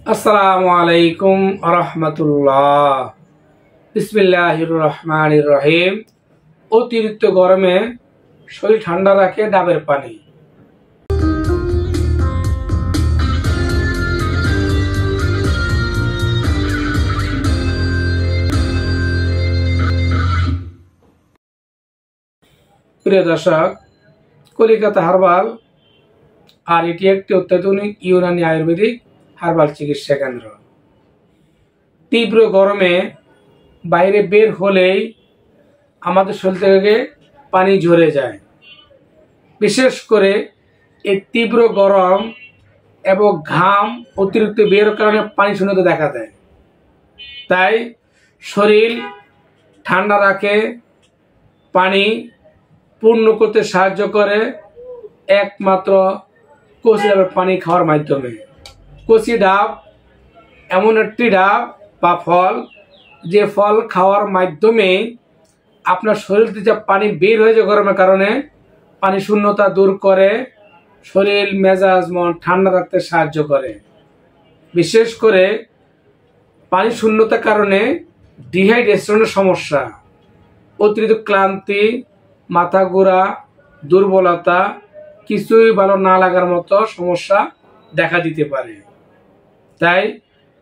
আসসালামু আলাইকুম রাহমাতুল্লাহ। বিসমিল্লাহির রহমানির রহিম। অতিরিক্ত গরমে শরীর ঠান্ডা রাখে ডাবের পানি। প্রিয় দর্শক, কলিকাতা হার্বাল আর এটি একটি অত্যাধুনিক ইউনানি আয়ুর্বেদিক হার্বাল চিকিৎসা কেন্দ্র। তীব্র গরমে বাইরে বের হলেই আমাদের শরীর থেকে পানি ঝরে যায়। বিশেষ করে এই তীব্র গরম এবং ঘাম অতিরিক্ত বের কারণে পানি শূন্যতা দেখা দেয়। তাই শরীর ঠান্ডা রাখে, পানি পূর্ণ করতে সাহায্য করে একমাত্র কচি ডাবের পানি খাওয়ার মাধ্যমে। কচি ডাব এমন একটি ডাব বা ফল, যে ফল খাওয়ার মাধ্যমে আপনার শরীর থেকে পানি বের হয়ে যায় গরমের কারণে, পানি শূন্যতা দূর করে, শরীর মেজাজ মন ঠান্ডা রাখতে সাহায্য করে। বিশেষ করে পানি শূন্যতার কারণে ডিহাইড্রেশনের সমস্যা, অতিরিক্ত ক্লান্তি, মাথা ঘোরা, দুর্বলতা, কিছুই ভালো না লাগার মতো সমস্যা দেখা দিতে পারে। তাই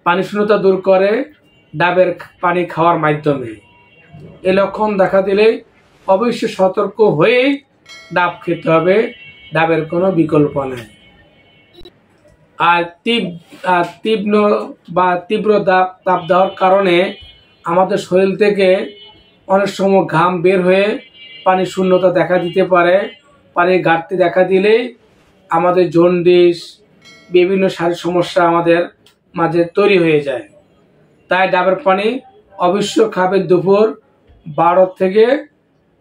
পানি শূন্যতা দূর করে ডাবের পানি খাওয়ার মাধ্যমে। এই লক্ষণ দেখা দিলে অবশ্যই সতর্ক হয়ে ডাব খেতে হবে, ডাবের কোনো বিকল্প নেই। আর তীব্র তাপ দেওয়ার কারণে আমাদের শরীর থেকে অনেক সময় ঘাম বের হয়ে পানি শূন্যতা দেখা দিতে পারে। পানির ঘাটতি দেখা দিলেই আমাদের জন্ডিস, বিভিন্ন শারীরিক সমস্যা আমাদের মাঝে তৈরি হয়ে যায়। তাই ডাবের পানি অবশ্যই খাবে দুপুর 12 থেকে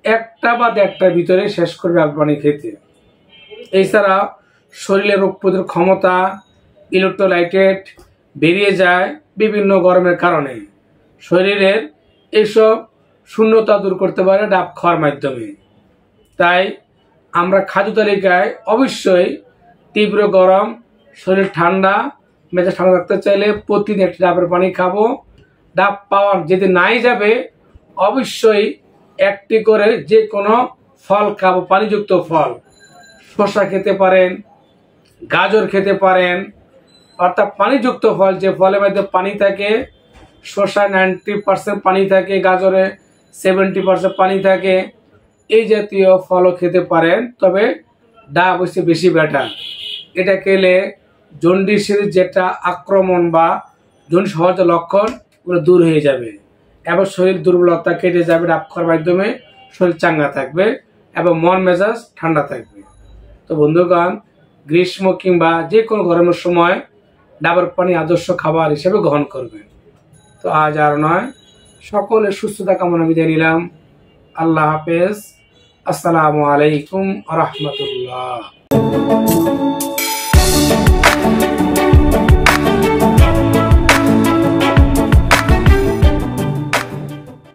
1টা বা 1টার ভিতরে শেষ করে ডাবের পানি খেতে। এছাড়া শরীরের রোগ প্রতিরোধ ক্ষমতা, ইলেকট্রোলাইটেট বেরিয়ে যায় বিভিন্ন গরমের কারণে। শরীরের এইসব শূন্যতা দূর করতে পারে ডাব খাওয়ার মাধ্যমে। তাই আমরা খাদ্য তালিকায় অবশ্যই তীব্র গরম, শরীর ঠান্ডা, মেজাজ ঠান্ডা রাখতে চাইলে প্রতিদিন একটি ডাবের পানি খাবো। ডাব পাওয়া যদি নাই যাবে, অবশ্যই একটি করে যে কোনো ফল খাবো, পানিযুক্ত ফল। শসা খেতে পারেন, গাজর খেতে পারেন, অর্থাৎ পানিযুক্ত ফল, যে ফলের মধ্যে পানি থাকে। শসায় 90% পানি থাকে, গাজরে 70% পানি থাকে। এই জাতীয় ফলও খেতে পারেন, তবে ডাব হচ্ছে বেশি বেটার। এটা খেলে জন্ডিসের যেটা আক্রমণ বা জন্ডিস হওয়ার যে লক্ষণ, ওগুলো দূর হয়ে যাবে এবং শরীর দুর্বলতা কেটে যাবে। ডাব খাওয়ার মাধ্যমে শরীর চাঙ্গা থাকবে এবং মন মেজাজ ঠান্ডা থাকবে। তো বন্ধুগণ, গ্রীষ্ম কিংবা যে কোনো গরমের সময় ডাবের পানি আদর্শ খাবার হিসেবে গ্রহণ করবেন। তো আজ আর নয়, সকলের সুস্থতা কামনা বিদায় নিলাম। আল্লাহ হাফেজ। আসসালামু আলাইকুম রাহমাতুল্লাহ।